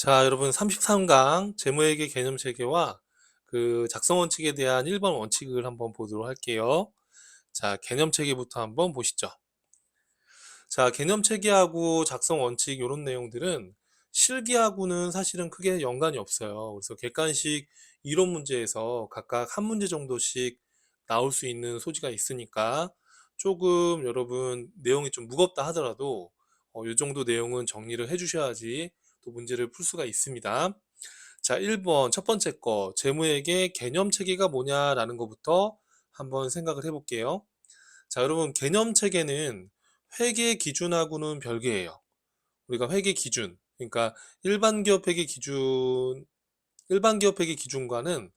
자, 여러분 33강 재무회계 개념 체계와 그 작성 원칙에 대한 1번 원칙을 한번 보도록 할게요. 자, 개념 체계부터 한번 보시죠. 자, 개념 체계하고 작성 원칙 이런 내용들은 실기하고는 사실은 크게 연관이 없어요. 그래서 객관식 이론 문제에서 각각 한 문제 정도씩 나올 수 있는 소지가 있으니까 조금 여러분 내용이 좀 무겁다 하더라도 이 정도 내용은 정리를 해주셔야지 또 문제를 풀 수가 있습니다. 자, 1번 첫 번째 거 재무회계 개념 체계가 뭐냐라는 것부터 한번 생각을 해볼게요. 자, 여러분 개념 체계는 회계 기준하고는 별개예요. 우리가 회계 기준, 그러니까 일반 기업 회계 기준, 일반 기업 회계 기준과는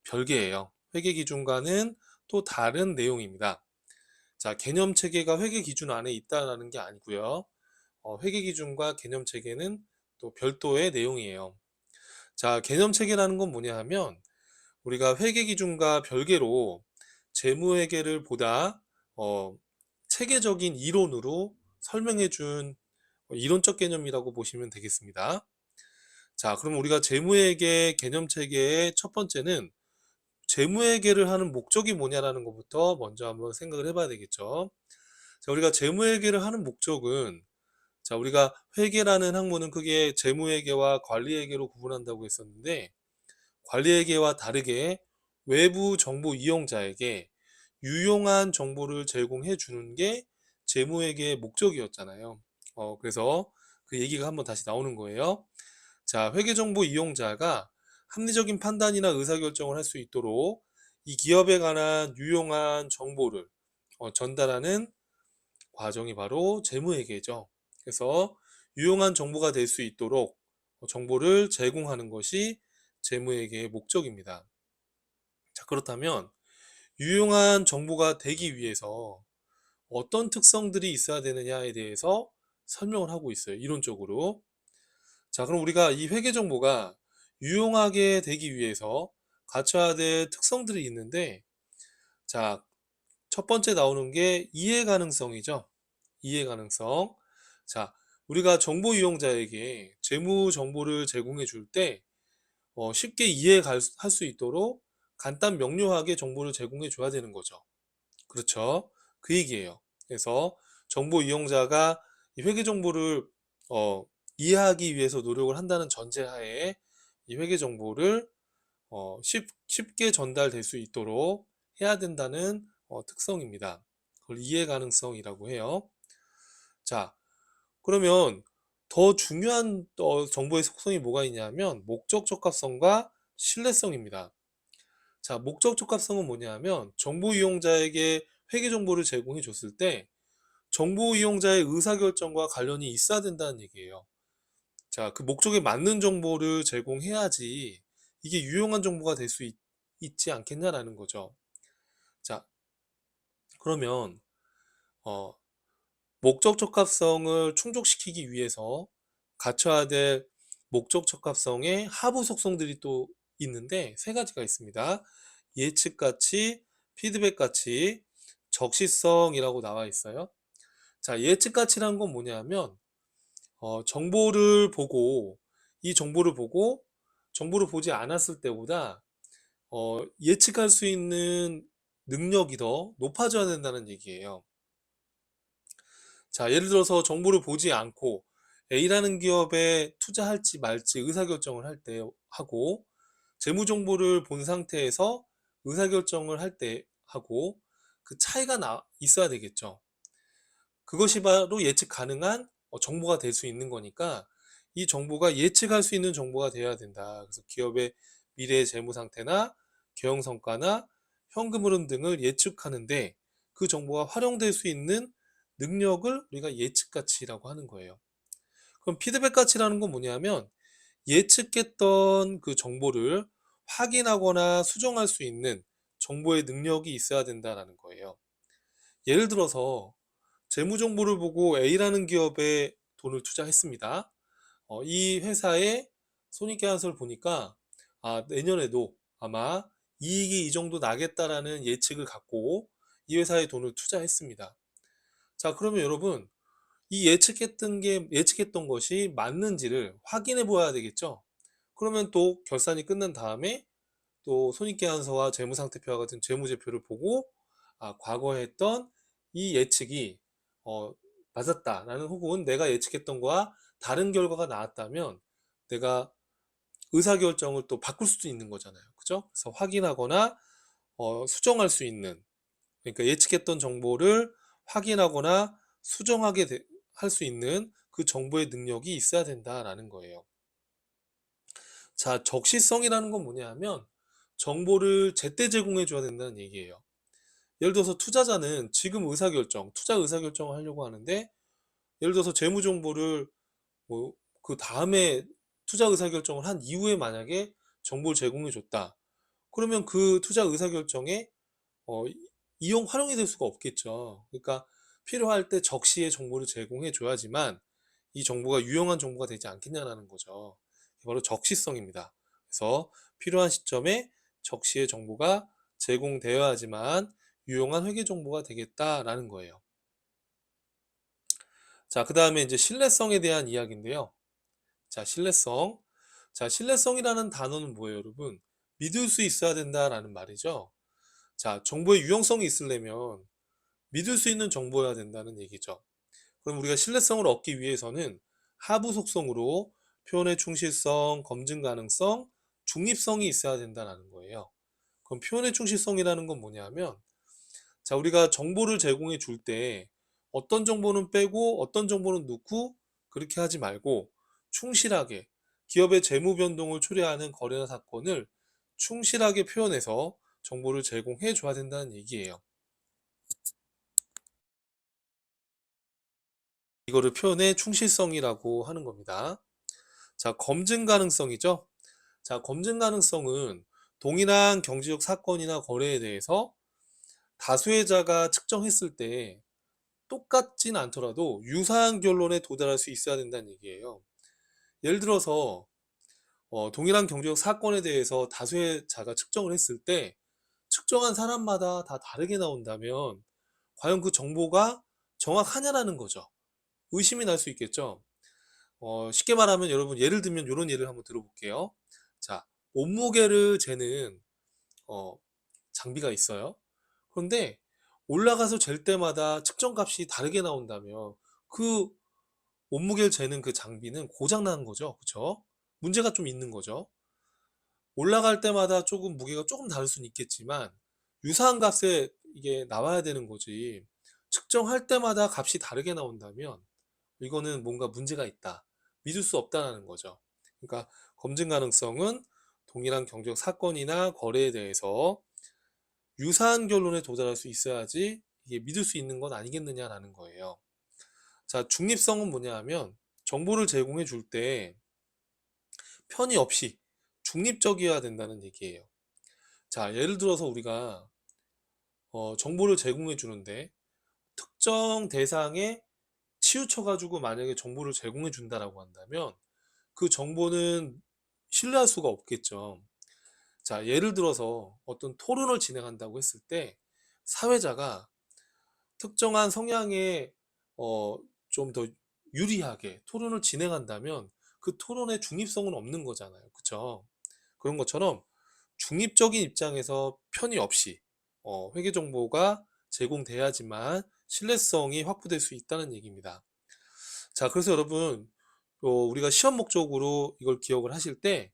별개예요. 회계 기준과는 또 다른 내용입니다. 자, 개념 체계가 회계 기준 안에 있다라는 게 아니고요. 회계 기준과 개념 체계는 또 별도의 내용이에요. 자, 개념 체계라는 건 뭐냐 하면 우리가 회계 기준과 별개로 재무회계를 보다 어, 체계적인 이론으로 설명해 준 이론적 개념이라고 보시면 되겠습니다. 자, 그럼 우리가 재무회계 개념 체계의 첫 번째는 재무회계를 하는 목적이 뭐냐라는 것부터 먼저 한번 생각을 해봐야 되겠죠. 자, 우리가 재무회계를 하는 목적은 자, 우리가 회계라는 학문은 크게 재무회계와 관리회계로 구분한다고 했었는데 관리회계와 다르게 외부 정보 이용자에게 유용한 정보를 제공해 주는 게 재무회계의 목적이었잖아요. 그래서 그 얘기가 한번 다시 나오는 거예요. 자, 회계정보 이용자가 합리적인 판단이나 의사결정을 할 수 있도록 이 기업에 관한 유용한 정보를 전달하는 과정이 바로 재무회계죠. 그래서 유용한 정보가 될 수 있도록 정보를 제공하는 것이 재무회계의 목적입니다. 자, 그렇다면 유용한 정보가 되기 위해서 어떤 특성들이 있어야 되느냐에 대해서 설명을 하고 있어요. 이론적으로. 자, 그럼 우리가 이 회계 정보가 유용하게 되기 위해서 갖춰야 될 특성들이 있는데, 자, 첫 번째 나오는 게 이해 가능성이죠. 이해 가능성. 자, 우리가 정보 이용자에게 재무 정보를 제공해 줄 때 쉽게 이해할 수 있도록 간단 명료하게 정보를 제공해 줘야 되는 거죠. 그렇죠. 그 얘기예요. 그래서 정보 이용자가 이 회계 정보를 어, 이해하기 위해서 노력을 한다는 전제하에 이 회계 정보를 쉽게 전달될 수 있도록 해야 된다는 특성입니다. 그걸 이해 가능성이라고 해요. 자, 그러면 더 중요한 정보의 속성이 뭐가 있냐면 목적 적합성과 신뢰성입니다. 자, 목적 적합성은 뭐냐면 정보 이용자에게 회계 정보를 제공해 줬을 때 정보 이용자의 의사결정과 관련이 있어야 된다는 얘기예요. 자, 그 목적에 맞는 정보를 제공해야지 이게 유용한 정보가 될 수 있지 않겠냐라는 거죠. 자, 그러면 어, 목적 적합성을 충족시키기 위해서 갖춰야 될 목적 적합성의 하부 속성들이 또 있는데 세 가지가 있습니다. 예측 가치, 피드백 가치, 적시성이라고 나와 있어요. 자, 예측 가치란 건 뭐냐면 정보를 보고 이 정보를 보지 않았을 때보다 예측할 수 있는 능력이 더 높아져야 된다는 얘기예요. 자, 예를 들어서 정보를 보지 않고 A라는 기업에 투자할지 말지 의사결정을 할 때 하고 재무 정보를 본 상태에서 의사결정을 할 때 하고 그 차이가 있어야 되겠죠. 그것이 바로 예측 가능한 정보가 될 수 있는 거니까 이 정보가 예측할 수 있는 정보가 되어야 된다. 그래서 기업의 미래 재무 상태나 경영 성과나 현금 흐름 등을 예측하는데 그 정보가 활용될 수 있는 능력을 우리가 예측 가치라고 하는 거예요. 그럼 피드백 가치라는 건 뭐냐면 예측했던 그 정보를 확인하거나 수정할 수 있는 정보의 능력이 있어야 된다라는 거예요. 예를 들어서 재무 정보를 보고 A라는 기업에 돈을 투자했습니다. 이 회사의 손익계산서를 보니까 내년에도 아마 이익이 이 정도 나겠다라는 예측을 갖고 이 회사에 돈을 투자했습니다. 자, 그러면 여러분 이 예측했던 것이 맞는지를 확인해 보아야 되겠죠. 그러면 또 결산이 끝난 다음에 또 손익계산서와 재무상태표와 같은 재무제표를 보고 과거에 했던 이 예측이 어, 맞았다라는, 혹은 내가 예측했던 거와 다른 결과가 나왔다면 내가 의사결정을 또 바꿀 수도 있는 거잖아요. 그죠? 그래서 확인하거나 수정할 수 있는, 그러니까 예측했던 정보를 확인하거나 수정하게 할 수 있는 그 정보의 능력이 있어야 된다라는 거예요. 자, 적시성이라는 건 뭐냐 하면 정보를 제때 제공해 줘야 된다는 얘기예요. 예를 들어서 투자자는 지금 투자 의사결정을 하려고 하는데, 예를 들어서 재무 정보를 뭐 그 다음에 투자 의사결정을 한 이후에 만약에 정보를 제공해 줬다. 그러면 그 투자 의사결정에 어, 이용 활용이 될 수가 없겠죠. 그러니까 필요할 때 적시에 정보를 제공해 줘야지만 이 정보가 유용한 정보가 되지 않겠냐라는 거죠. 바로 적시성입니다. 그래서 필요한 시점에 적시의 정보가 제공되어야지만 유용한 회계 정보가 되겠다라는 거예요. 자, 그 다음에 이제 신뢰성에 대한 이야기인데요. 자, 신뢰성. 자, 신뢰성이라는 단어는 뭐예요, 여러분? 믿을 수 있어야 된다라는 말이죠. 자, 정보의 유용성이 있으려면 믿을 수 있는 정보여야 된다는 얘기죠. 그럼 우리가 신뢰성을 얻기 위해서는 하부 속성으로 표현의 충실성, 검증 가능성, 중립성이 있어야 된다는 거예요. 그럼 표현의 충실성이라는 건 뭐냐면, 자, 우리가 정보를 제공해 줄 때 어떤 정보는 빼고 어떤 정보는 넣고 그렇게 하지 말고 충실하게 기업의 재무 변동을 초래하는 거래나 사건을 충실하게 표현해서 정보를 제공해 줘야 된다는 얘기예요. 이거를 표현의 충실성이라고 하는 겁니다. 자, 검증 가능성이죠. 자, 검증 가능성은 동일한 경제적 사건이나 거래에 대해서 다수의자가 측정했을 때 똑같진 않더라도 유사한 결론에 도달할 수 있어야 된다는 얘기예요. 예를 들어서 동일한 경제적 사건에 대해서 다수의자가 측정을 했을 때 측정한 사람마다 다 다르게 나온다면 과연 그 정보가 정확하냐라는 거죠. 의심이 날 수 있겠죠. 쉽게 말하면 여러분, 예를 들면 이런 예를 한번 들어볼게요. 자, 몸무게를 재는 어, 장비가 있어요. 그런데 올라가서 잴 때마다 측정값이 다르게 나온다면 그 몸무게를 재는 그 장비는 고장 난 거죠. 그쵸? 문제가 좀 있는 거죠. 올라갈 때마다 조금 무게가 조금 다를 수는 있겠지만 유사한 값에 이게 나와야 되는 거지. 측정할 때마다 값이 다르게 나온다면 이거는 뭔가 문제가 있다. 믿을 수 없다는 거죠. 그러니까 검증 가능성은 동일한 경제적 사건이나 거래에 대해서 유사한 결론에 도달할 수 있어야지 이게 믿을 수 있는 건 아니겠느냐라는 거예요. 자, 중립성은 뭐냐 하면 정보를 제공해 줄 때 편의 없이 중립적이어야 된다는 얘기예요. 자, 예를 들어서 우리가 정보를 제공해 주는데 특정 대상에 치우쳐 가지고 만약에 정보를 제공해 준다라고 한다면 그 정보는 신뢰할 수가 없겠죠. 자, 예를 들어서 어떤 토론을 진행한다고 했을 때 사회자가 특정한 성향에 좀 더 유리하게 토론을 진행한다면 그 토론의 중립성은 없는 거잖아요. 그쵸? 그런 것처럼 중립적인 입장에서 편의 없이 회계 정보가 제공돼야지만 신뢰성이 확보될 수 있다는 얘기입니다. 자, 그래서 여러분, 우리가 시험 목적으로 이걸 기억을 하실 때,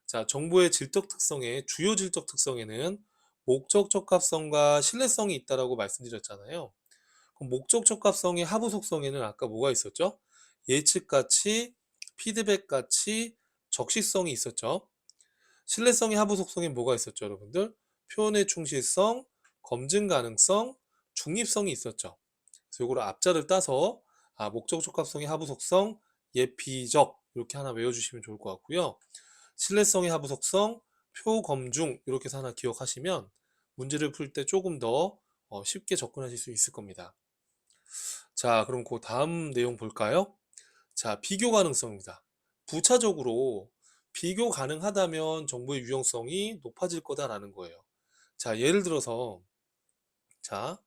자, 정보의 질적 특성의 주요 질적 특성에는 목적 적합성과 신뢰성이 있다라고 말씀드렸잖아요. 그럼 목적 적합성의 하부 속성에는 아까 뭐가 있었죠? 예측 가치, 피드백 가치, 적시성이 있었죠. 신뢰성의 하부 속성에 뭐가 있었죠, 여러분들? 표현의 충실성, 검증 가능성, 중립성이 있었죠. 그래서 이거를 앞자를 따서 목적 적합성의 하부 속성, 예피적 이렇게 하나 외워주시면 좋을 것 같고요. 신뢰성의 하부 속성, 표검중 이렇게 해서 하나 기억하시면 문제를 풀 때 조금 더 쉽게 접근하실 수 있을 겁니다. 자, 그럼 그 다음 내용 볼까요? 자, 비교 가능성입니다. 부차적으로 비교 가능하다면 정보의 유용성이 높아질 거다라는 거예요. 자, 예를 들어서 자,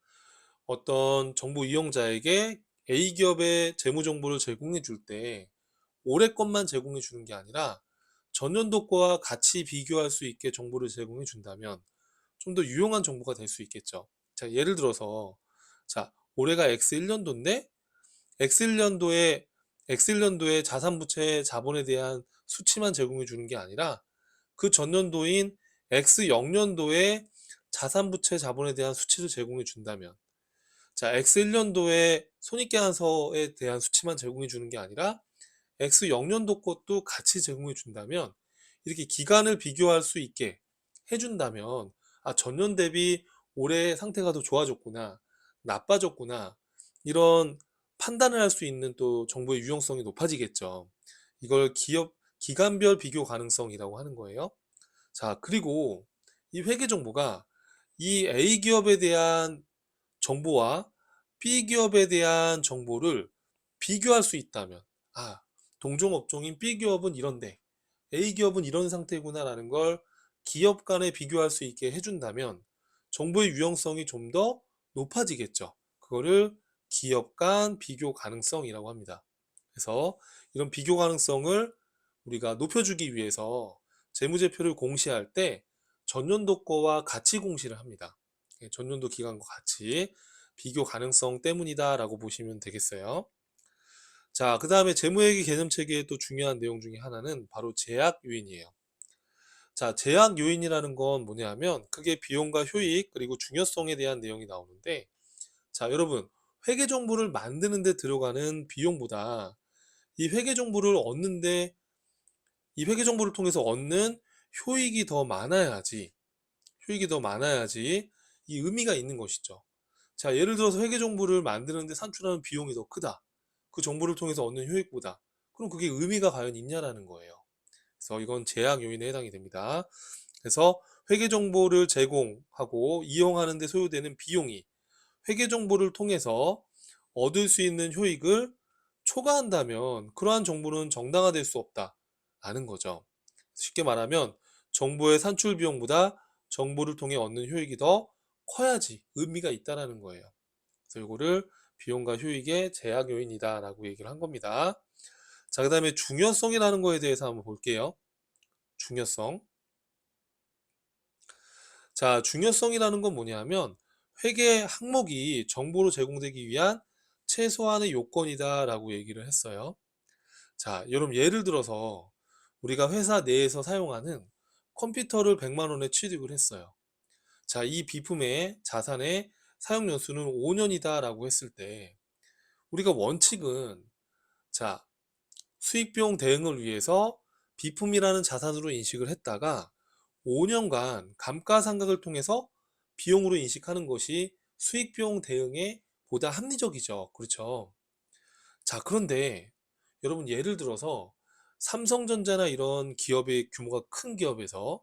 어떤 정보 이용자에게 A기업의 재무 정보를 제공해 줄 때 올해 것만 제공해 주는 게 아니라 전년도 거와 같이 비교할 수 있게 정보를 제공해 준다면 좀 더 유용한 정보가 될 수 있겠죠. 자, 예를 들어서 자, 올해가 X1년도인데 X1년도에 자산부채 자본에 대한 수치만 제공해 주는 게 아니라 그 전년도인 X0년도에 자산부채 자본에 대한 수치를 제공해 준다면, 자, X1년도에 손익계산서에 대한 수치만 제공해 주는 게 아니라 X0년도 것도 같이 제공해 준다면, 이렇게 기간을 비교할 수 있게 해준다면, 아, 전년 대비 올해 상태가 더 좋아졌구나, 나빠졌구나, 이런 판단을 할 수 있는 또 정보의 유용성이 높아지겠죠. 이걸 기간별 비교 가능성이라고 하는 거예요. 자, 그리고 이 회계 정보가 이 A기업에 대한 정보와 B기업에 대한 정보를 비교할 수 있다면, 아, 동종업종인 B기업은 이런데 A기업은 이런 상태구나라는 걸 기업 간에 비교할 수 있게 해준다면 정보의 유용성이 좀 더 높아지겠죠. 그거를 기업 간 비교 가능성이라고 합니다. 그래서 이런 비교 가능성을 우리가 높여주기 위해서 재무제표를 공시할 때 전년도 거와 같이 공시를 합니다. 전년도 기간과 같이 비교 가능성 때문이다 라고 보시면 되겠어요. 자, 그 다음에 재무회계 개념 체계의 또 중요한 내용 중에 하나는 바로 제약 요인이에요. 자, 제약 요인이라는 건 뭐냐면 그게 비용과 효익 그리고 중요성에 대한 내용이 나오는데, 자, 여러분, 회계 정보를 만드는 데 들어가는 비용보다 이 회계 정보를 얻는데 이 회계 정보를 통해서 얻는 효익이 더 많아야지 이 의미가 있는 것이죠. 자, 예를 들어서 회계 정보를 만드는데 산출하는 비용이 더 크다, 그 정보를 통해서 얻는 효익보다. 그럼 그게 의미가 과연 있냐라는 거예요. 그래서 이건 제약 요인에 해당이 됩니다. 그래서 회계 정보를 제공하고 이용하는 데 소요되는 비용이 회계 정보를 통해서 얻을 수 있는 효익을 초과한다면 그러한 정보는 정당화될 수 없다라는 거죠. 쉽게 말하면 정보의 산출 비용보다 정보를 통해 얻는 효익이 더 커야지 의미가 있다라는 거예요. 그래서 이거를 비용과 효익의 제약 요인이다라고 얘기를 한 겁니다. 자, 그 다음에 중요성이라는 거에 대해서 한번 볼게요. 중요성. 자, 중요성이라는 건 뭐냐면 회계 항목이 정보로 제공되기 위한 최소한의 요건이다라고 얘기를 했어요. 자, 여러분, 예를 들어서 우리가 회사 내에서 사용하는 컴퓨터를 100만 원에 취득을 했어요. 자, 이 비품의 자산의 사용 연수는 5년이다라고 했을 때 우리가 원칙은, 자, 수익 비용 대응을 위해서 비품이라는 자산으로 인식을 했다가 5년간 감가상각을 통해서 비용으로 인식하는 것이 수익 비용 대응에 보다 합리적이죠. 그렇죠? 자, 그런데 여러분, 예를 들어서 삼성전자나 이런 기업의 규모가 큰 기업에서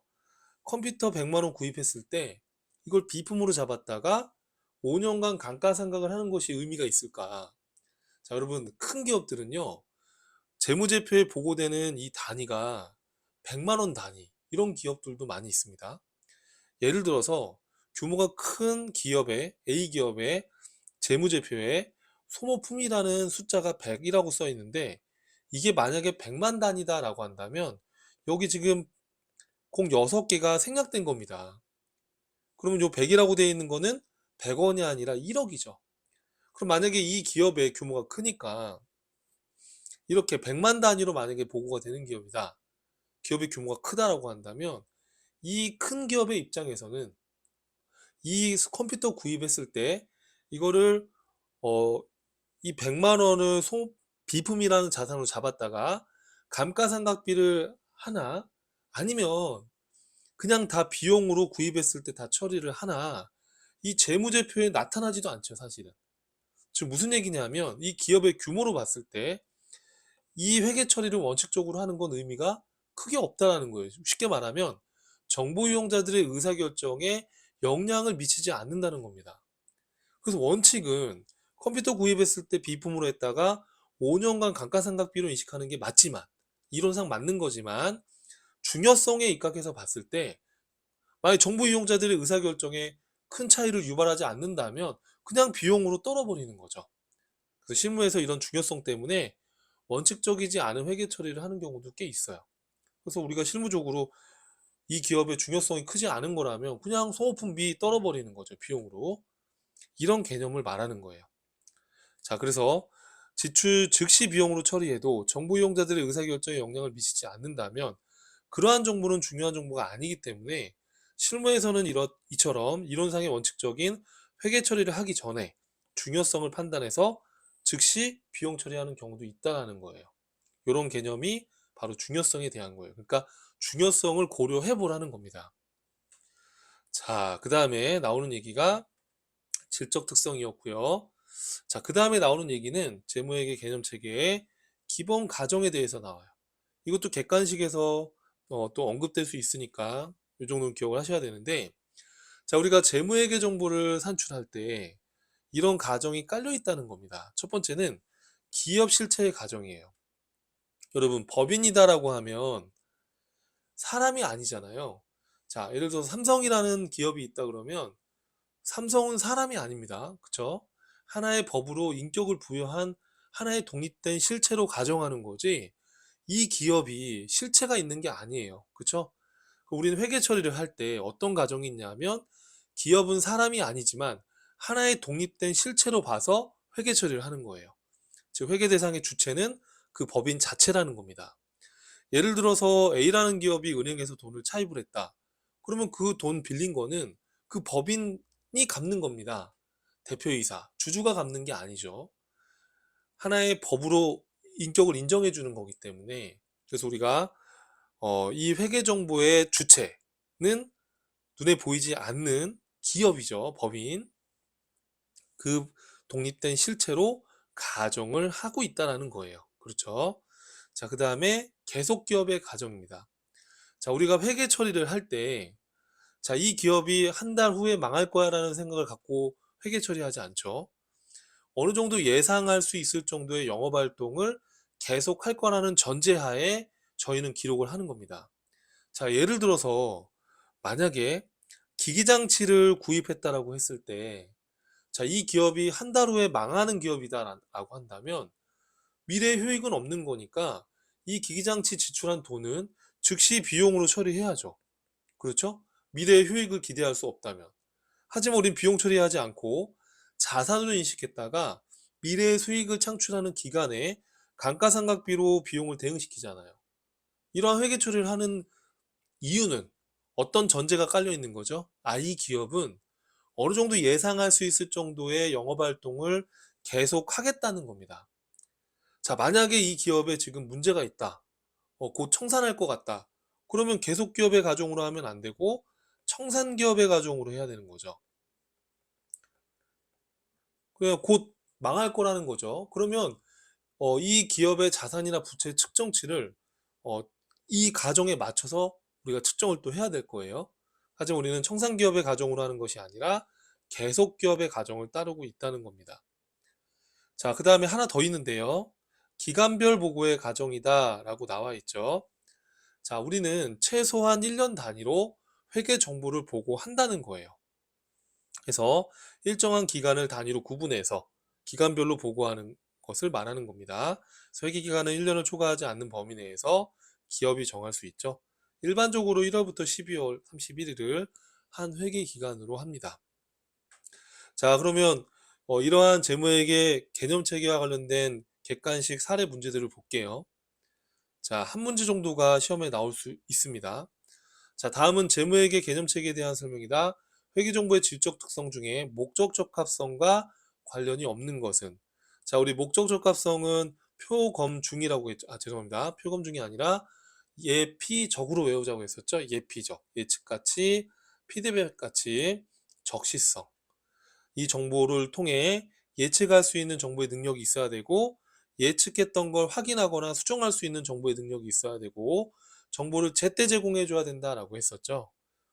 컴퓨터 100만 원 구입했을 때 이걸 비품으로 잡았다가 5년간 감가상각을 하는 것이 의미가 있을까? 자, 여러분, 큰 기업들은요, 재무제표에 보고되는 이 단위가 100만 원 단위, 이런 기업들도 많이 있습니다. 예를 들어서 규모가 큰 기업의 A기업의 재무제표에 소모품이라는 숫자가 100이라고 써 있는데 이게 만약에 100만 단위다라고 한다면 여기 지금 공 6개가 생략된 겁니다. 그러면 요 100이라고 되어 있는 거는 100원이 아니라 1억이죠. 그럼 만약에 이 기업의 규모가 크니까 이렇게 100만 단위로 만약에 보고가 되는 기업이다, 기업의 규모가 크다라고 한다면 이 큰 기업의 입장에서는 이 컴퓨터 구입했을 때 이거를 어, 이 100만 원을 비품이라는 자산으로 잡았다가 감가상각비를 하나, 아니면 그냥 다 비용으로 구입했을 때 다 처리를 하나, 이 재무제표에 나타나지도 않죠, 사실은. 지금 무슨 얘기냐면 이 기업의 규모로 봤을 때 이 회계 처리를 원칙적으로 하는 건 의미가 크게 없다라는 거예요. 쉽게 말하면 정보 이용자들의 의사결정에 영향을 미치지 않는다는 겁니다. 그래서 원칙은 컴퓨터 구입했을 때 비품으로 했다가 5년간 감가상각비로 인식하는 게 맞지만, 이론상 맞는 거지만 중요성에 입각해서 봤을 때 만약 정보 이용자들의 의사결정에 큰 차이를 유발하지 않는다면 그냥 비용으로 떨어버리는 거죠. 그래서 실무에서 이런 중요성 때문에 원칙적이지 않은 회계 처리를 하는 경우도 꽤 있어요. 그래서 우리가 실무적으로 이 기업의 중요성이 크지 않은 거라면 그냥 소모품비 떨어버리는 거죠, 비용으로. 이런 개념을 말하는 거예요. 자, 그래서 지출 즉시 비용으로 처리해도 정보 이용자들의 의사결정에 영향을 미치지 않는다면 그러한 정보는 중요한 정보가 아니기 때문에 실무에서는 이처럼 이론상의 원칙적인 회계 처리를 하기 전에 중요성을 판단해서 즉시 비용 처리하는 경우도 있다는 거예요. 이런 개념이 바로 중요성에 대한 거예요. 그러니까 중요성을 고려해 보라는 겁니다. 자, 그 다음에 나오는 얘기가 질적 특성이었고요. 자, 그 다음에 나오는 얘기는 재무회계 개념 체계의 기본 가정에 대해서 나와요. 이것도 객관식에서 또 언급될 수 있으니까 이 정도는 기억을 하셔야 되는데, 자, 우리가 재무회계 정보를 산출할 때 이런 가정이 깔려 있다는 겁니다. 첫 번째는 기업 실체의 가정이에요. 여러분, 법인이다라고 하면 사람이 아니잖아요. 자, 예를 들어서 삼성이라는 기업이 있다 그러면 삼성은 사람이 아닙니다. 그쵸? 하나의 법으로 인격을 부여한 하나의 독립된 실체로 가정하는 거지, 이 기업이 실체가 있는 게 아니에요. 그쵸? 우리는 회계 처리를 할 때 어떤 가정이 있냐면, 기업은 사람이 아니지만 하나의 독립된 실체로 봐서 회계 처리를 하는 거예요. 즉, 회계 대상의 주체는 그 법인 자체라는 겁니다. 예를 들어서 A라는 기업이 은행에서 돈을 차입을 했다. 그러면 그 돈 빌린 거는 그 법인이 갚는 겁니다. 대표이사, 주주가 갚는 게 아니죠. 하나의 법으로 인격을 인정해 주는 거기 때문에, 그래서 우리가 이 회계 정보의 주체는 눈에 보이지 않는 기업이죠. 법인. 그 독립된 실체로 가정을 하고 있다라는 거예요. 그렇죠? 자, 그 다음에 계속 기업의 가정입니다. 자, 우리가 회계 처리를 할 때, 자, 이 기업이 한 달 후에 망할 거야라는 생각을 갖고 회계 처리하지 않죠. 어느 정도 예상할 수 있을 정도의 영업 활동을 계속할 거라는 전제하에 저희는 기록을 하는 겁니다. 자, 예를 들어서 만약에 기기장치를 구입했다라고 했을 때, 자, 이 기업이 한 달 후에 망하는 기업이다라고 한다면 미래 효익은 없는 거니까 이 기기장치 지출한 돈은 즉시 비용으로 처리해야죠. 그렇죠? 미래의 효익을 기대할 수 없다면. 하지만 우린 비용 처리하지 않고 자산으로 인식했다가 미래의 수익을 창출하는 기간에 감가상각비로 비용을 대응시키잖아요. 이러한 회계 처리를 하는 이유는 어떤 전제가 깔려 있는 거죠? 이 기업은 어느 정도 예상할 수 있을 정도의 영업 활동을 계속 하겠다는 겁니다. 자, 만약에 이 기업에 지금 문제가 있다. 곧 청산할 것 같다. 그러면 계속 기업의 가정으로 하면 안 되고 청산 기업의 가정으로 해야 되는 거죠. 그냥 곧 망할 거라는 거죠. 그러면 이 기업의 자산이나 부채 측정치를 어, 이 가정에 맞춰서 우리가 측정을 또 해야 될 거예요. 하지만 우리는 청산 기업의 가정으로 하는 것이 아니라 계속 기업의 가정을 따르고 있다는 겁니다. 자, 그 다음에 하나 더 있는데요. 기간별 보고의 가정이다 라고 나와 있죠. 자, 우리는 최소한 1년 단위로 회계 정보를 보고한다는 거예요. 그래서 일정한 기간을 단위로 구분해서 기간별로 보고하는 것을 말하는 겁니다. 그래서 회계 기간은 1년을 초과하지 않는 범위 내에서 기업이 정할 수 있죠. 일반적으로 1월부터 12월 31일을 한 회계 기간으로 합니다. 자, 그러면 이러한 재무회계 개념 체계와 관련된 객관식 사례 문제들을 볼게요. 자, 한 문제 정도가 시험에 나올 수 있습니다. 자, 다음은 재무회계 개념 체계에 대한 설명이다. 회계정보의 질적 특성 중에 목적 적합성과 관련이 없는 것은, 자, 우리 목적 적합성은 표검중이라고 했죠. 죄송합니다. 표검중이 아니라 예피적으로 외우자고 했었죠. 예피적, 예측가치, 피드백가치, 적시성. 이 정보를 통해 예측할 수 있는 정보의 능력이 있어야 되고, 예측했던 걸 확인하거나 수정할 수 있는 정보의 능력이 있어야 되고, 정보를 제때 제공해 줘야 된다라고 했었죠.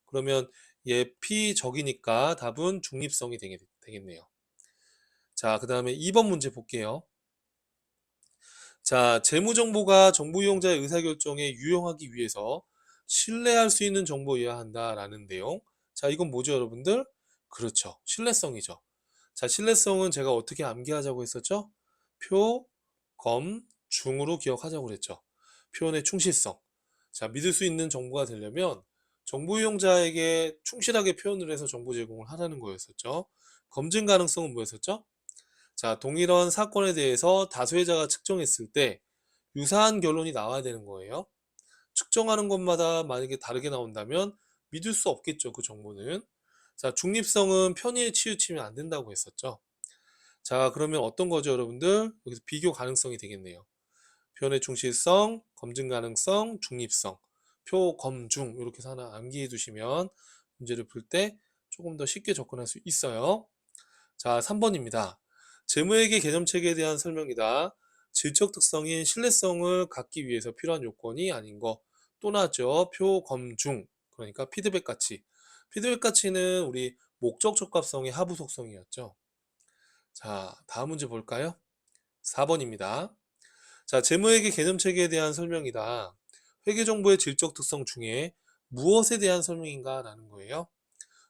그러면 예피적이니까 답은 중립성이 되겠네요. 자, 그 다음에 2번 문제 볼게요. 자, 재무정보가 정보 이용자의 의사결정에 유용하기 위해서 신뢰할 수 있는 정보여야 한다라는 내용. 자, 이건 뭐죠, 여러분들? 그렇죠. 신뢰성이죠. 자, 신뢰성은 제가 어떻게 암기하자고 했었죠? 표, 검, 중으로 기억하자고 그랬죠. 표현의 충실성. 자, 믿을 수 있는 정보가 되려면 정보 이용자에게 충실하게 표현을 해서 정보 제공을 하라는 거였었죠. 검증 가능성은 뭐였었죠? 자, 동일한 사건에 대해서 다수의자가 측정했을 때 유사한 결론이 나와야 되는 거예요. 측정하는 것마다 만약에 다르게 나온다면 믿을 수 없겠죠, 그 정보는. 자, 중립성은 편의에 치우치면 안 된다고 했었죠. 자, 그러면 어떤 거죠, 여러분들? 여기서 비교 가능성이 되겠네요. 표현의 충실성, 검증 가능성, 중립성, 표, 검, 중 이렇게 해서 하나 암기해 두시면 문제를 풀 때 조금 더 쉽게 접근할 수 있어요. 자, 3번입니다. 재무회계 개념체계에 대한 설명이다. 질적 특성인 신뢰성을 갖기 위해서 필요한 요건이 아닌 거 또 나죠. 표, 검, 중 그러니까 피드백 가치. 피드백 가치는 우리 목적 적합성의 하부 속성이었죠. 자, 다음 문제 볼까요? 4번입니다. 자, 재무회계 개념체계에 대한 설명이다. 회계정보의 질적 특성 중에 무엇에 대한 설명인가 라는 거예요.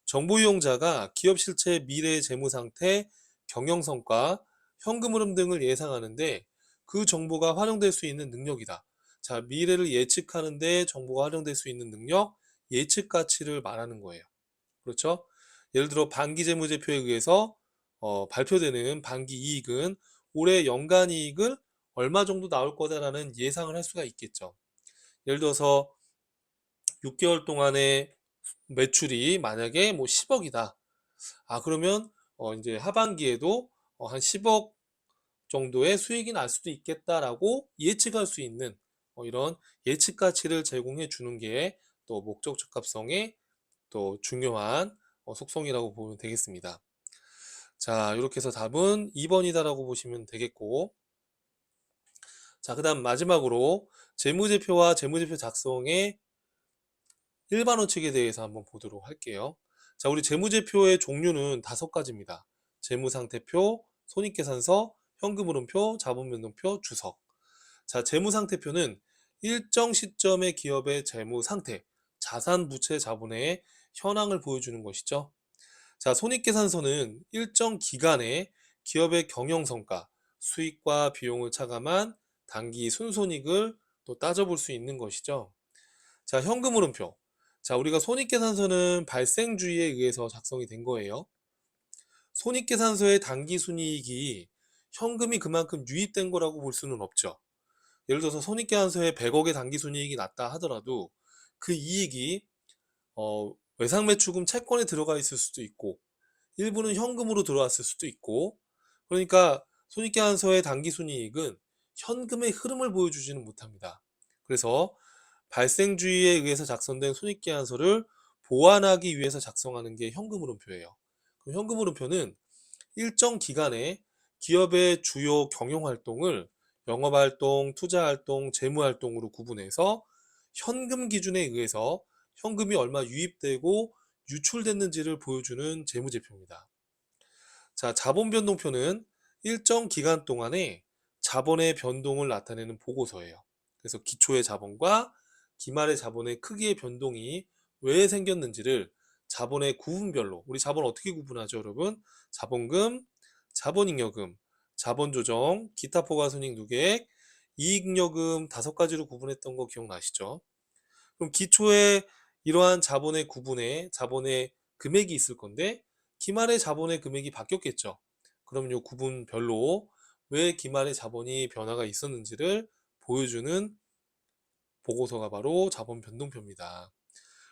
정보 이용자가 기업 실체, 미래의 재무 상태, 경영 성과, 현금 흐름 등을 예상하는데 그 정보가 활용될 수 있는 능력이다. 자, 미래를 예측하는데 정보가 활용될 수 있는 능력, 예측 가치를 말하는 거예요. 그렇죠? 예를 들어 반기 재무제표에 의해서 발표되는 반기 이익은 올해 연간 이익을 얼마 정도 나올 거다라는 예상을 할 수가 있겠죠. 예를 들어서 6개월 동안의 매출이 만약에 뭐 10억이다. 아, 그러면 이제 하반기에도 한 10억 정도의 수익이 날 수도 있겠다라고 예측할 수 있는 이런 예측 가치를 제공해 주는 게 또 목적 적합성의 또 중요한 속성이라고 보면 되겠습니다. 자, 이렇게 해서 답은 2번이다라고 보시면 되겠고, 자, 그 다음 마지막으로 재무제표와 재무제표 작성의 일반 원칙에 대해서 한번 보도록 할게요. 자, 우리 재무제표의 종류는 5가지입니다. 재무상태표, 손익계산서, 현금흐름표, 자본변동표, 주석. 자, 재무상태표는 일정 시점의 기업의 재무상태, 자산, 부채, 자본의 현황을 보여주는 것이죠. 자, 손익계산서는 일정 기간에 기업의 경영성과, 수익과 비용을 차감한 단기 순손익을 또 따져볼 수 있는 것이죠. 자, 현금흐름표. 자, 우리가 손익계산서는 발생주의에 의해서 작성이 된 거예요. 손익계산서의 단기순이익이 현금이 그만큼 유입된 거라고 볼 수는 없죠. 예를 들어서 손익계산서에 100억의 단기순이익이 났다 하더라도 그 이익이 외상매출금 채권에 들어가 있을 수도 있고 일부는 현금으로 들어왔을 수도 있고, 그러니까 손익계산서의 단기순이익은 현금의 흐름을 보여주지는 못합니다. 그래서 발생주의에 의해서 작성된 손익계산서를 보완하기 위해서 작성하는 게 현금흐름표예요. 현금흐름표는 일정 기간에 기업의 주요 경영활동을 영업활동, 투자활동, 재무활동으로 구분해서 현금 기준에 의해서 현금이 얼마 유입되고 유출됐는지를 보여주는 재무제표입니다. 자, 자본변동표는 일정 기간 동안에 자본의 변동을 나타내는 보고서예요. 그래서 기초의 자본과 기말의 자본의 크기의 변동이 왜 생겼는지를 자본의 구분별로, 우리 자본 어떻게 구분하죠, 여러분? 자본금, 자본잉여금, 자본조정, 기타 포괄손익 누계액, 이익잉여금 5가지로 구분했던 거 기억나시죠? 그럼 기초에 이러한 자본의 구분에 자본의 금액이 있을 건데 기말의 자본의 금액이 바뀌었겠죠. 그럼 이 구분별로 왜 기말의 자본이 변화가 있었는지를 보여주는 보고서가 바로 자본 변동표입니다.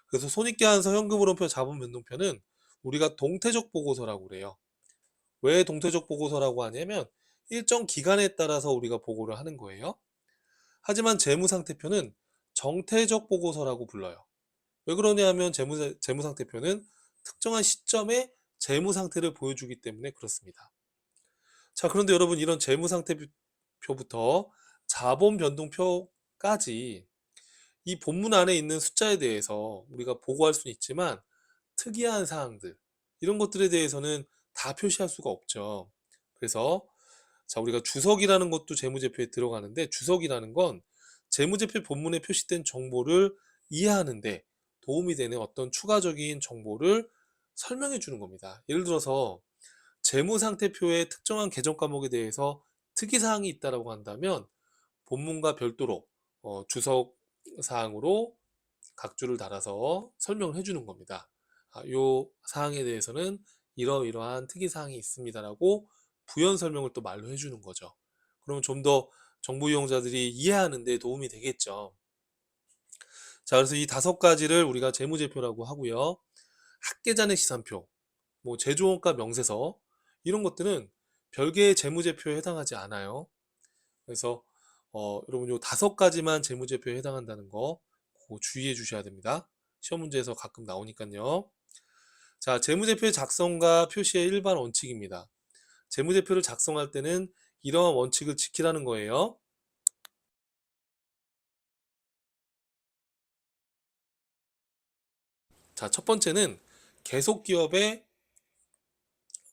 그래서 손익계산서 현금흐름표 자본 변동표는 우리가 동태적 보고서라고 그래요. 왜 동태적 보고서라고 하냐면 일정 기간에 따라서 우리가 보고를 하는 거예요. 하지만 재무상태표는 정태적 보고서라고 불러요. 왜 그러냐 하면 재무상태표는 특정한 시점에 재무상태를 보여주기 때문에 그렇습니다. 자, 그런데 여러분 이런 재무상태표부터 자본변동표까지 이 본문 안에 있는 숫자에 대해서 우리가 보고할 수는 있지만 특이한 사항들, 이런 것들에 대해서는 다 표시할 수가 없죠. 그래서 자, 우리가 주석이라는 것도 재무제표에 들어가는데 주석이라는 건 재무제표 본문에 표시된 정보를 이해하는데 도움이 되는 어떤 추가적인 정보를 설명해 주는 겁니다. 예를 들어서 재무상태표의 특정한 계정 과목에 대해서 특이사항이 있다라고 한다면 본문과 별도로 주석 사항으로 각주를 달아서 설명을 해주는 겁니다. 요 사항에 대해서는 이러이러한 특이사항이 있습니다라고 부연 설명을 또 말로 해주는 거죠. 그러면 좀 더 정보 이용자들이 이해하는 데 도움이 되겠죠. 자, 그래서 이 5가지를 우리가 재무제표라고 하고요. 학계잔액 시산표, 뭐 제조원가 명세서 이런 것들은 별개의 재무제표에 해당하지 않아요. 그래서 여러분 요 5가지만 재무제표에 해당한다는 거 그거 주의해 주셔야 됩니다. 시험 문제에서 가끔 나오니까요. 자, 재무제표의 작성과 표시의 일반 원칙입니다. 재무제표를 작성할 때는 이러한 원칙을 지키라는 거예요. 자, 첫 번째는 계속기업의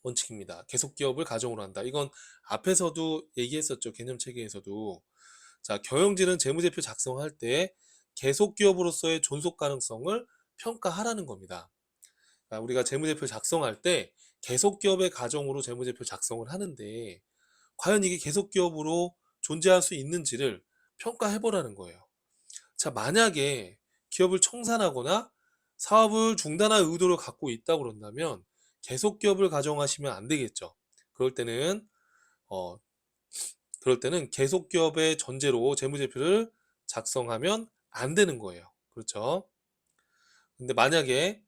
원칙입니다. 계속기업을 가정으로 한다. 이건 앞에서도 얘기했었죠. 개념체계에서도. 자, 경영진은 재무제표 작성할 때 계속기업으로서의 존속 가능성을 평가하라는 겁니다. 우리가 재무제표 작성할 때 계속기업의 가정으로 재무제표 작성을 하는데 과연 이게 계속기업으로 존재할 수 있는지를 평가해보라는 거예요. 자, 만약에 기업을 청산하거나 사업을 중단할 의도를 갖고 있다고 그런다면 계속기업을 가정하시면 안 되겠죠. 그럴 때는 어, 계속기업의 전제로 재무제표를 작성하면 안 되는 거예요. 그렇죠? 근데 만약에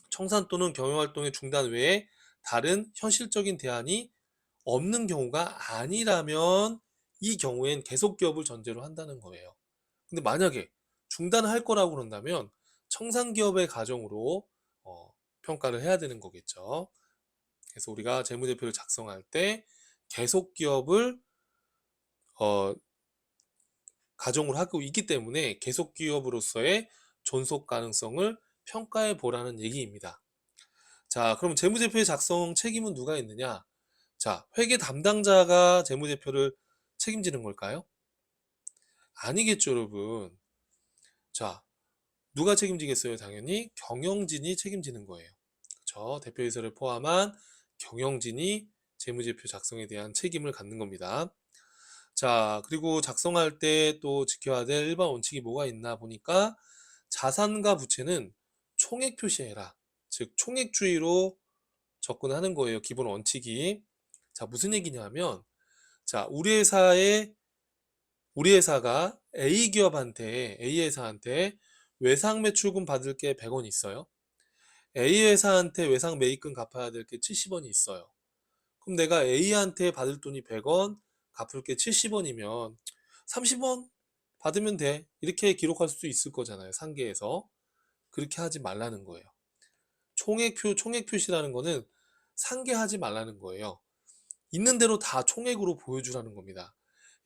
청산 또는 경영활동의 중단 외에 다른 현실적인 대안이 없는 경우가 아니라면 이 경우엔 계속기업을 전제로 한다는 거예요. 근데 만약에 중단할 거라고 그런다면 청산기업의 가정으로 평가를 해야 되는 거겠죠. 그래서 우리가 재무제표를 작성할 때 계속기업을 가정으로 하고 있기 때문에 계속기업으로서의 존속 가능성을 평가해 보라는 얘기입니다. 자, 그럼 재무제표의 작성 책임은 누가 있느냐? 자, 회계 담당자가 재무제표를 책임지는 걸까요? 아니겠죠, 여러분. 자, 누가 책임지겠어요? 당연히 경영진이 책임지는 거예요. 그렇죠? 대표이사를 포함한 경영진이 재무제표 작성에 대한 책임을 갖는 겁니다. 자, 그리고 작성할 때 또 지켜야 될 일반 원칙이 뭐가 있나 보니까 자산과 부채는 총액 표시해라. 즉, 총액주의로 접근하는 거예요. 기본 원칙이. 자, 무슨 얘기냐면, 자, 우리 회사가 A 회사한테 외상 매출금 받을 게 100원 있어요. A 회사한테 외상 매입금 갚아야 될 게 70원이 있어요. 그럼 내가 A한테 받을 돈이 100원, 갚을 게 70원이면 30원 받으면 돼. 이렇게 기록할 수 있을 거잖아요. 상계에서. 그렇게 하지 말라는 거예요. 총액 표시라는 거는 상계하지 말라는 거예요. 있는 대로 다 총액으로 보여주라는 겁니다.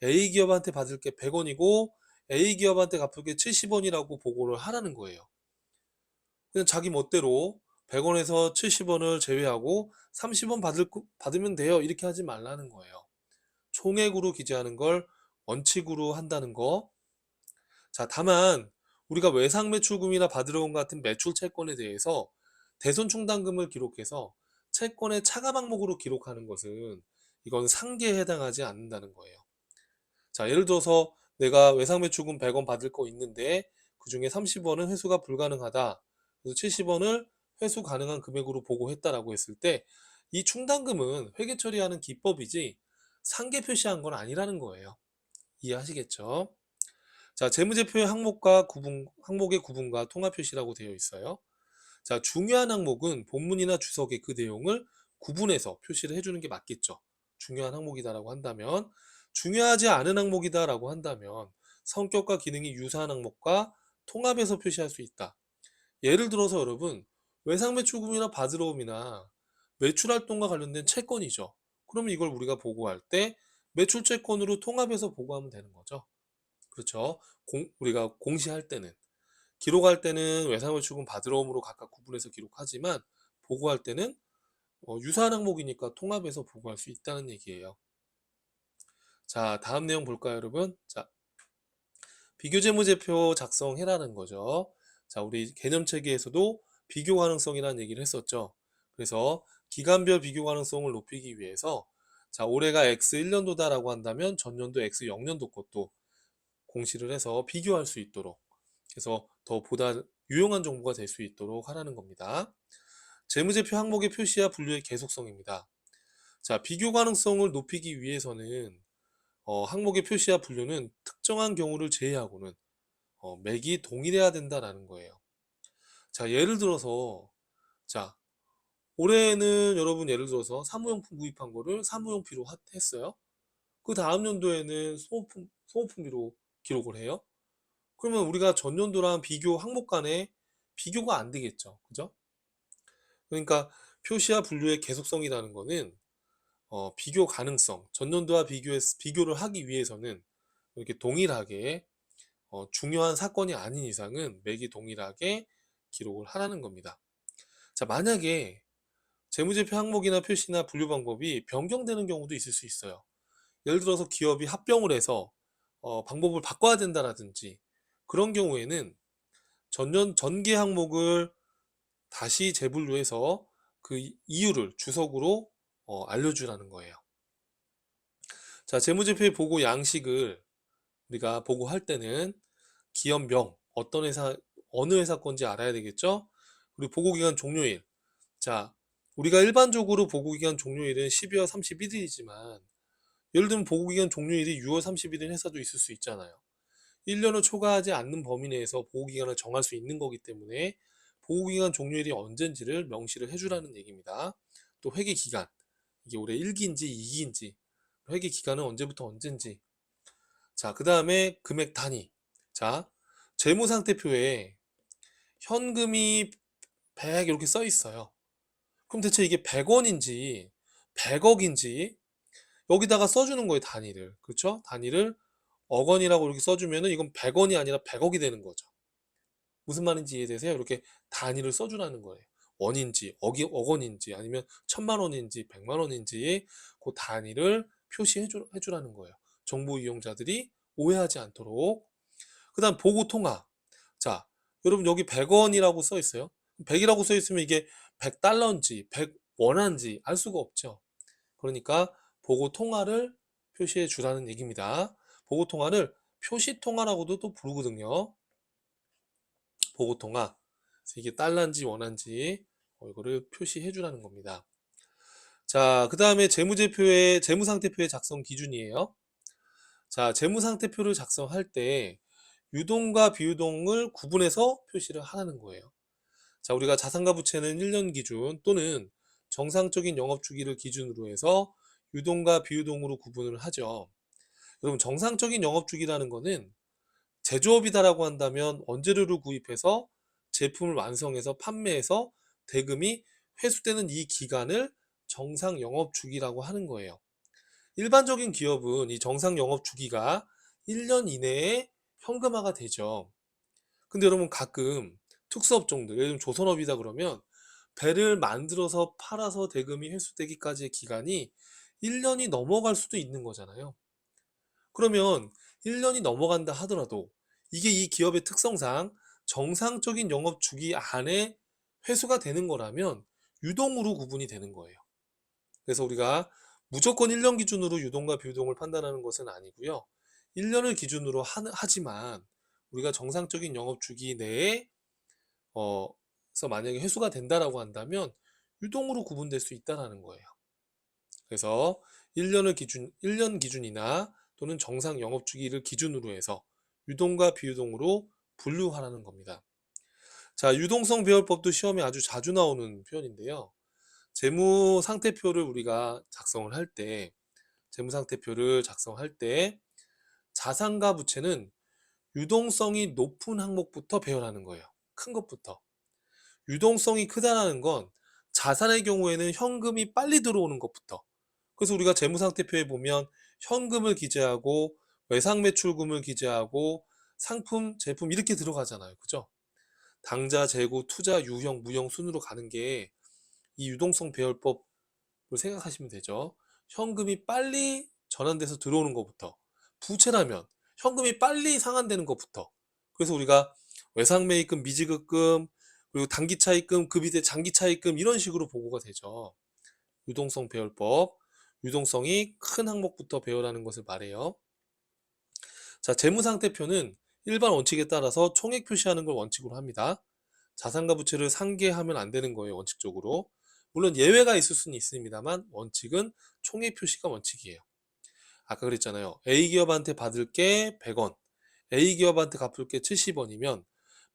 A 기업한테 받을 게 100원이고 A 기업한테 갚을 게 70원이라고 보고를 하라는 거예요. 그냥 자기 멋대로 100원에서 70원을 제외하고 30원 받으면 돼요. 이렇게 하지 말라는 거예요. 총액으로 기재하는 걸 원칙으로 한다는 거. 자, 다만 우리가 외상매출금이나 받으러 온 같은 매출 채권에 대해서 대손 충당금을 기록해서 채권의 차감 항목으로 기록하는 것은 이건 상계에 해당하지 않는다는 거예요. 자, 예를 들어서 내가 외상매출금 100원 받을 거 있는데 그 중에 30원은 회수가 불가능하다. 그래서 70원을 회수 가능한 금액으로 보고했다라고 했을 때 이 충당금은 회계 처리하는 기법이지 상계 표시한 건 아니라는 거예요. 이해하시겠죠? 자, 재무제표의 항목의 구분과 통합 표시라고 되어 있어요. 자, 중요한 항목은 본문이나 주석의 그 내용을 구분해서 표시를 해주는 게 맞겠죠. 중요한 항목이다라고 한다면, 중요하지 않은 항목이다라고 한다면 성격과 기능이 유사한 항목과 통합해서 표시할 수 있다. 예를 들어서 여러분, 외상매출금이나 받으러옴이나 매출활동과 관련된 채권이죠. 그러면 이걸 우리가 보고할 때 매출채권으로 통합해서 보고하면 되는 거죠. 그렇죠. 우리가 공시할 때는, 기록할 때는 외상매출금 받으러옴으로 각각 구분해서 기록하지만 보고할 때는 유사한 항목이니까 통합해서 보고할 수 있다는 얘기예요. 자, 다음 내용 볼까요, 여러분? 자, 비교재무제표 작성해라는 거죠. 자, 우리 개념체계에서도 비교 가능성이라는 얘기를 했었죠. 그래서 기간별 비교 가능성을 높이기 위해서 자, 올해가 X 1년도다라고 한다면 전년도 X 0년도 것도 공시를 해서 비교할 수 있도록 해서 더 보다 유용한 정보가 될 수 있도록 하라는 겁니다. 재무제표 항목의 표시와 분류의 계속성입니다. 자, 비교 가능성을 높이기 위해서는 항목의 표시와 분류는 특정한 경우를 제외하고는 맥이 동일해야 된다라는 거예요. 자, 예를 들어서 자, 올해는 여러분 예를 들어서 사무용품 구입한 거를 사무용피로 했어요. 그 다음 연도에는 소모품비로 기록을 해요. 그러면 우리가 전년도랑 비교 항목 간에 비교가 안 되겠죠. 그죠? 그러니까 표시와 분류의 계속성이라는 거는 비교 가능성, 전년도와 비교를 하기 위해서는 이렇게 동일하게 중요한 사건이 아닌 이상은 맥이 동일하게 기록을 하라는 겁니다. 자, 만약에 재무제표 항목이나 표시나 분류 방법이 변경되는 경우도 있을 수 있어요. 예를 들어서 기업이 합병을 해서 방법을 바꿔야 된다라든지 그런 경우에는 전개 항목을 다시 재분류해서 그 이유를 주석으로 알려주라는 거예요. 자, 재무제표의 보고 양식을 우리가 보고할 때는 기업명, 어떤 회사, 어느 회사 건지 알아야 되겠죠? 그리고 보고기간 종료일. 자, 우리가 일반적으로 보고기간 종료일은 12월 31일이지만 예를 들면 보고기간 종료일이 6월 30일인 회사도 있을 수 있잖아요. 1년을 초과하지 않는 범위 내에서 보고기간을 정할 수 있는 거기 때문에 보고기간 종료일이 언젠지를 명시를 해주라는 얘기입니다. 또 회계기간, 이게 올해 1기인지 2기인지, 회계기간은 언제부터 언젠지. 자, 그 다음에 금액 단위. 자, 재무상태표에 현금이 100 이렇게 써 있어요. 그럼 대체 이게 100원인지 100억인지 여기다가 써주는 거예요, 단위를. 그렇죠? 단위를 억 원이라고 이렇게 써주면은 이건 100원이 아니라 100억이 되는 거죠. 무슨 말인지 이해되세요? 이렇게 단위를 써주라는 거예요. 원인지, 억 원인지, 아니면 1000만 원인지, 100만 원인지 그 단위를 표시해주라는 거예요. 정보 이용자들이 오해하지 않도록. 그 다음 보고 통화. 자, 여러분 여기 100원이라고 써 있어요. 100이라고 써 있으면 이게 100달러인지 100원인지 알 수가 없죠. 그러니까 보고 통화를 표시해 주라는 얘기입니다. 보고 통화를 표시 통화라고도 또 부르거든요. 보고 통화. 그래서 이게 달러인지 원화인지 이거를 표시해 주라는 겁니다. 자, 그 다음에 재무상태표의 작성 기준이에요. 자, 재무상태표를 작성할 때 유동과 비유동을 구분해서 표시를 하라는 거예요. 자, 우리가 자산가 부채는 1년 기준 또는 정상적인 영업 주기를 기준으로 해서 유동과 비유동으로 구분을 하죠. 여러분, 정상적인 영업 주기라는 거는 제조업이다라고 한다면 원재료를 구입해서 제품을 완성해서 판매해서 대금이 회수되는 이 기간을 정상 영업 주기라고 하는 거예요. 일반적인 기업은 이 정상 영업 주기가 1년 이내에 현금화가 되죠. 근데 여러분 가끔 특수업종들, 예를 들면 조선업이다 그러면 배를 만들어서 팔아서 대금이 회수되기까지의 기간이 1년이 넘어갈 수도 있는 거잖아요. 그러면 1년이 넘어간다 하더라도 이게 이 기업의 특성상 정상적인 영업 주기 안에 회수가 되는 거라면 유동으로 구분이 되는 거예요. 그래서 우리가 무조건 1년 기준으로 유동과 비유동을 판단하는 것은 아니고요. 1년을 기준으로 하지만 우리가 정상적인 영업 주기 내에 그래서 만약에 회수가 된다라고 한다면 유동으로 구분될 수 있다라는 거예요. 그래서 1년 기준이나 또는 정상 영업 주기를 기준으로 해서 유동과 비유동으로 분류하라는 겁니다. 자, 유동성 배열법도 시험에 아주 자주 나오는 표현인데요. 재무상태표를 우리가 작성을 할 때, 자산가 부채는 유동성이 높은 항목부터 배열하는 거예요. 큰 것부터. 유동성이 크다라는 건 자산의 경우에는 현금이 빨리 들어오는 것부터. 그래서 우리가 재무상태표에 보면 현금을 기재하고 외상매출금을 기재하고 상품, 제품 이렇게 들어가잖아요. 그죠? 당좌, 재고, 투자, 유형, 무형 순으로 가는 게 이 유동성 배열법을 생각하시면 되죠. 현금이 빨리 전환돼서 들어오는 것부터. 부채라면 현금이 빨리 상환되는 것부터. 그래서 우리가 외상매입금, 미지급금, 그리고 단기차입금, 그 밑에 장기차입금 이런 식으로 보고가 되죠. 유동성 배열법. 유동성이 큰 항목부터 배열하는 것을 말해요. 자, 재무상태표는 일반 원칙에 따라서 총액 표시하는 걸 원칙으로 합니다. 자산과 부채를 상계하면 안 되는 거예요, 원칙적으로. 물론 예외가 있을 수는 있습니다만 원칙은 총액 표시가 원칙이에요. 아까 그랬잖아요. A기업한테 받을 게 100원, A기업한테 갚을 게 70원이면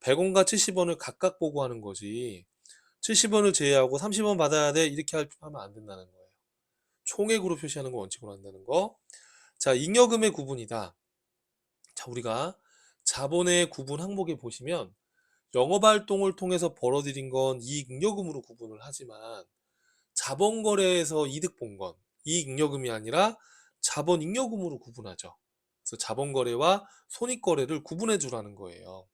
100원과 70원을 각각 보고하는 거지. 70원을 제외하고 30원 받아야 돼 이렇게 하면 안 된다는 거예요. 총액으로 표시하는 거 원칙으로 한다는 거. 자, 잉여금의 구분이다. 자, 우리가 자본의 구분 항목에 보시면 영업활동을 통해서 벌어들인 건 이익잉여금으로 구분을 하지만 자본거래에서 이득 본 건 이익잉여금이 아니라 자본잉여금으로 구분하죠. 그래서 자본거래와 손익거래를 구분해 주라는 거예요.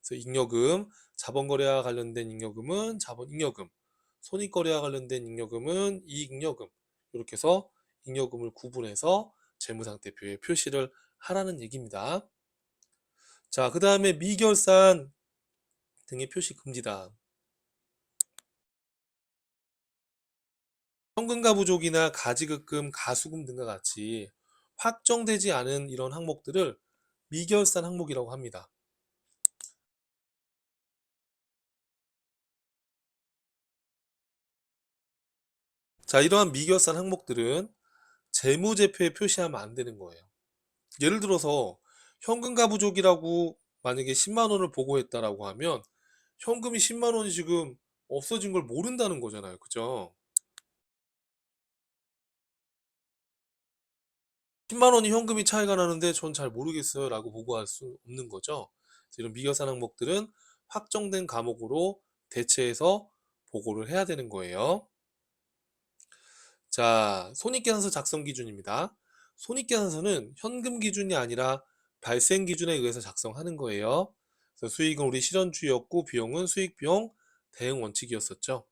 그래서 잉여금, 자본거래와 관련된 잉여금은 자본잉여금, 손익거래와 관련된 잉여금은 이익잉여금. 이렇게 해서 잉여금을 구분해서 재무상태표에 표시를 하라는 얘기입니다. 자, 그 다음에 미결산 등의 표시 금지다. 현금가 부족이나 가지급금, 가수금 등과 같이 확정되지 않은 이런 항목들을 미결산 항목이라고 합니다. 자, 이러한 미결산 항목들은 재무제표에 표시하면 안 되는 거예요. 예를 들어서 현금가 부족이라고 만약에 10만 원을 보고했다라고 하면 현금이 10만 원이 지금 없어진 걸 모른다는 거잖아요. 그죠? 10만 원이 현금이 차이가 나는데 전 잘 모르겠어요 라고 보고할 수 없는 거죠. 그래서 이런 미결산 항목들은 확정된 과목으로 대체해서 보고를 해야 되는 거예요. 자, 손익계산서 작성 기준입니다. 손익계산서는 현금 기준이 아니라 발생 기준에 의해서 작성하는 거예요. 그래서 수익은 우리 실현주의였고 비용은 수익비용 대응 원칙이었었죠.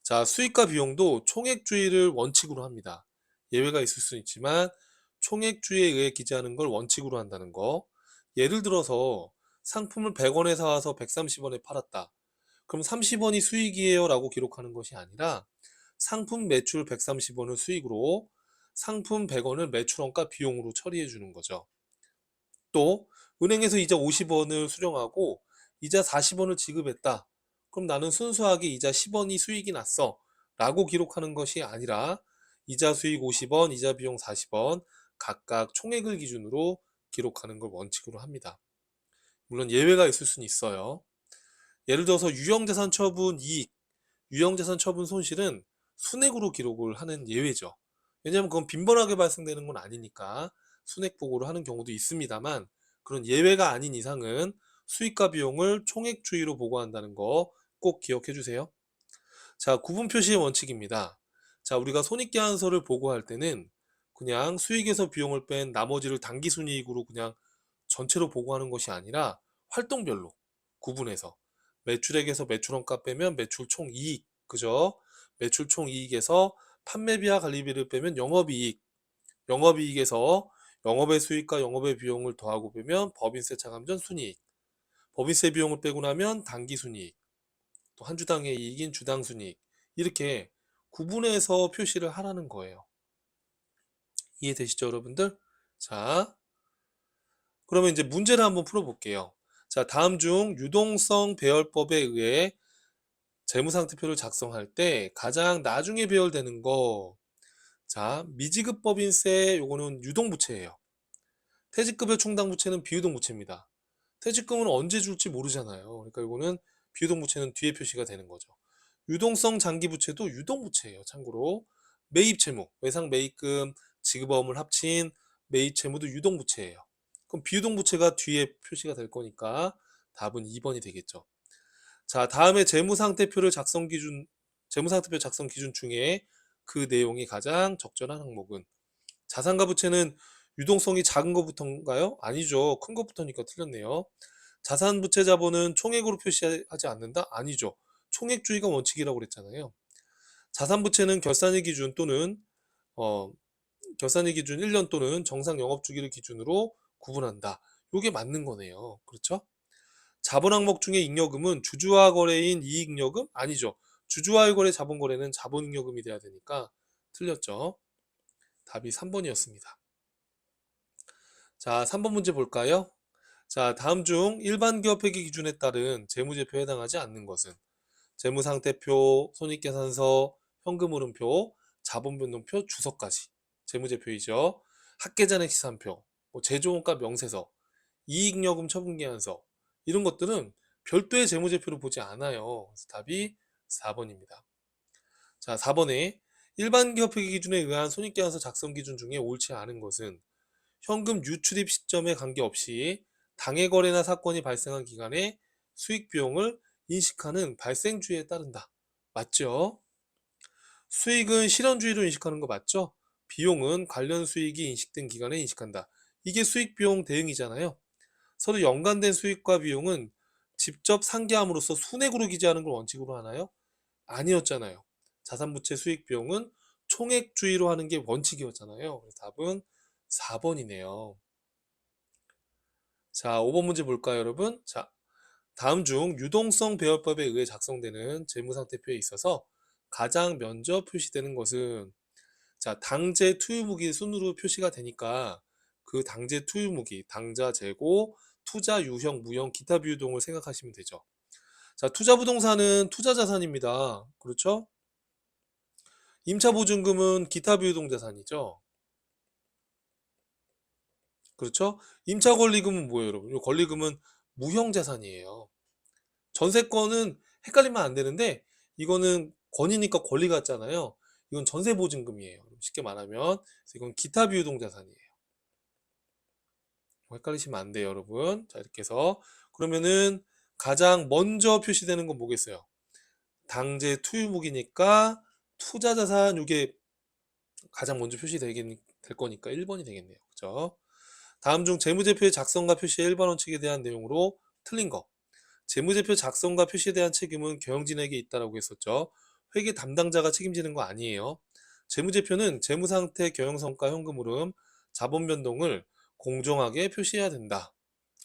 자, 수익과 비용도 총액주의를 원칙으로 합니다. 예외가 있을 수 있지만 총액주의에 의해 기재하는 걸 원칙으로 한다는 거. 예를 들어서 상품을 100원에 사와서 130원에 팔았다. 그럼 30원이 수익이에요 라고 기록하는 것이 아니라 상품 매출 130원을 수익으로 상품 100원을 매출원가 비용으로 처리해 주는 거죠. 또 은행에서 이자 50원을 수령하고 이자 40원을 지급했다. 그럼 나는 순수하게 이자 10원이 수익이 났어 라고 기록하는 것이 아니라 이자 수익 50원, 이자 비용 40원 각각 총액을 기준으로 기록하는 걸 원칙으로 합니다. 물론 예외가 있을 수는 있어요. 예를 들어서 유형자산 처분 이익, 유형자산 처분 손실은 순액으로 기록을 하는 예외죠. 왜냐하면 그건 빈번하게 발생되는 건 아니니까 순액 보고를 하는 경우도 있습니다만 그런 예외가 아닌 이상은 수익과 비용을 총액주의로 보고한다는 거 꼭 기억해 주세요. 자, 구분 표시의 원칙입니다. 자, 우리가 손익계산서를 보고할 때는 그냥 수익에서 비용을 뺀 나머지를 당기순이익으로 그냥 전체로 보고하는 것이 아니라 활동별로 구분해서 매출액에서 매출원가 빼면 매출 총이익, 그죠? 매출 총이익에서 판매비와 관리비를 빼면 영업이익, 영업이익에서 영업의 수익과 영업의 비용을 더하고 빼면 법인세 차감전 순이익, 법인세 비용을 빼고 나면 당기순이익, 또 한 주당의 이익인 주당순이익 이렇게 구분해서 표시를 하라는 거예요. 이해되시죠, 여러분들? 자, 그러면 이제 문제를 한번 풀어볼게요. 자, 다음 중 유동성 배열법에 의해 재무상태표를 작성할 때 가장 나중에 배열되는 거, 자, 미지급법인세 요거는 유동부채예요. 퇴직급여 충당부채는 비유동부채입니다. 퇴직금은 언제 줄지 모르잖아요. 그러니까 이거는 비유동부채는 뒤에 표시가 되는 거죠. 유동성 장기부채도 유동부채예요. 참고로 매입채무, 외상매입금, 지급어음을 합친 매입채무도 유동부채예요. 그럼 비유동부채가 뒤에 표시가 될 거니까 답은 2번이 되겠죠. 자, 다음에 재무상태표 작성 기준 중에 그 내용이 가장 적절한 항목은 자산가 부채는 유동성이 작은 것부터인가요? 아니죠. 큰 것부터니까 틀렸네요. 자산 부채 자본은 총액으로 표시하지 않는다? 아니죠. 총액주의가 원칙이라고 그랬잖아요. 자산 부채는 결산일 기준 또는 어, 결산일 기준 1년 또는 정상 영업 주기를 기준으로 구분한다. 이게 맞는 거네요. 그렇죠? 자본 항목 중에 잉여금은 주주와 거래인 이익잉여금? 아니죠. 주주와의 거래 자본 거래는 자본 잉여금이 돼야 되니까 틀렸죠. 답이 3번이었습니다. 자, 3번 문제 볼까요? 자, 다음 중 일반 기업 회계 기준에 따른 재무제표에 해당하지 않는 것은 재무상태표, 손익계산서, 현금흐름표, 자본변동표, 주석까지 재무제표이죠. 합계잔액시산표, 뭐 제조원가 명세서, 이익여금 처분계약서 이런 것들은 별도의 재무제표를 보지 않아요. 그래서 답이 4번입니다. 자, 4번에 일반 기업 회계 기준에 의한 손익계산서 작성 기준 중에 옳지 않은 것은 현금 유출입 시점에 관계없이 당해 거래나 사건이 발생한 기간에 수익 비용을 인식하는 발생주의에 따른다. 맞죠? 수익은 실현주의로 인식하는 거 맞죠? 비용은 관련 수익이 인식된 기간에 인식한다. 이게 수익 비용 대응이잖아요. 서로 연관된 수익과 비용은 직접 상계함으로써 순액으로 기재하는 걸 원칙으로 하나요? 아니었잖아요. 자산부채 수익 비용은 총액주의로 하는 게 원칙이었잖아요. 그래서 답은 4번이네요. 자, 5번 문제 볼까요, 여러분? 자, 다음 중 유동성 배열법에 의해 작성되는 재무상태표에 있어서 가장 먼저 표시되는 것은 자, 당재 투유무기 순으로 표시가 되니까 그 당재 투유무기, 당좌 재고, 투자 유형, 무형, 기타 비유동을 생각하시면 되죠. 자, 투자부동산은 투자자산입니다. 그렇죠? 임차보증금은 기타 비유동 자산이죠. 그렇죠? 임차권리금은 뭐예요, 여러분? 이 권리금은 무형자산이에요. 전세권은 헷갈리면 안 되는데 이거는 권이니까 권리 같잖아요. 이건 전세보증금이에요. 쉽게 말하면 이건 기타 비유동 자산이에요. 헷갈리시면 안 돼요, 여러분. 자, 이렇게 해서 그러면은 가장 먼저 표시되는 건 뭐겠어요? 당재 투유목이니까 투자자산 이게 가장 먼저 표시되긴 될 거니까 1번이 되겠네요. 그죠? 다음 중 재무제표의 작성과 표시의 일반 원칙에 대한 내용으로 틀린 거. 재무제표 작성과 표시에 대한 책임은 경영진에게 있다라고 했었죠. 회계 담당자가 책임지는 거 아니에요. 재무제표는 재무상태, 경영성과, 현금흐름, 자본변동을 공정하게 표시해야 된다.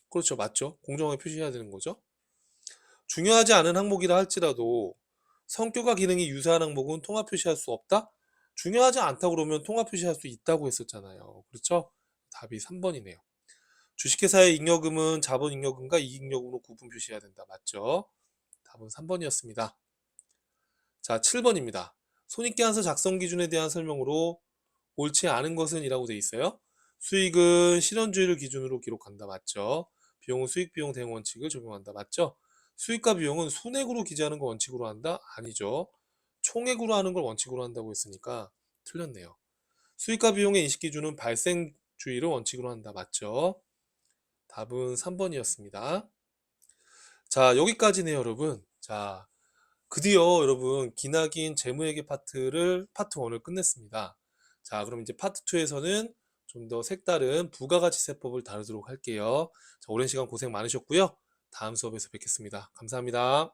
그렇죠. 맞죠. 공정하게 표시해야 되는 거죠. 중요하지 않은 항목이라 할지라도 성격과 기능이 유사한 항목은 통합 표시할 수 없다? 중요하지 않다고 그러면 통합 표시할 수 있다고 했었잖아요. 그렇죠? 답이 3번이네요. 주식회사의 잉여금은 자본잉여금과 이익잉여금으로 구분 표시해야 된다. 맞죠? 답은 3번이었습니다. 자, 7번입니다. 손익계산서 작성 기준에 대한 설명으로 옳지 않은 것은 이라고 돼 있어요. 수익은 실현주의를 기준으로 기록한다. 맞죠? 비용은 수익비용 대응 원칙을 적용한다. 맞죠? 수익과 비용은 순액으로 기재하는 걸 원칙으로 한다? 아니죠. 총액으로 하는 걸 원칙으로 한다고 했으니까 틀렸네요. 수익과 비용의 인식 기준은 발생주의를 원칙으로 한다. 맞죠? 답은 3번이었습니다. 자, 여기까지네요, 여러분. 자, 드디어 여러분 기나긴 재무회계 파트 1을 끝냈습니다. 자, 그럼 이제 파트 2에서는 좀 더 색다른 부가가치세법을 다루도록 할게요. 자, 오랜 시간 고생 많으셨고요. 다음 수업에서 뵙겠습니다. 감사합니다.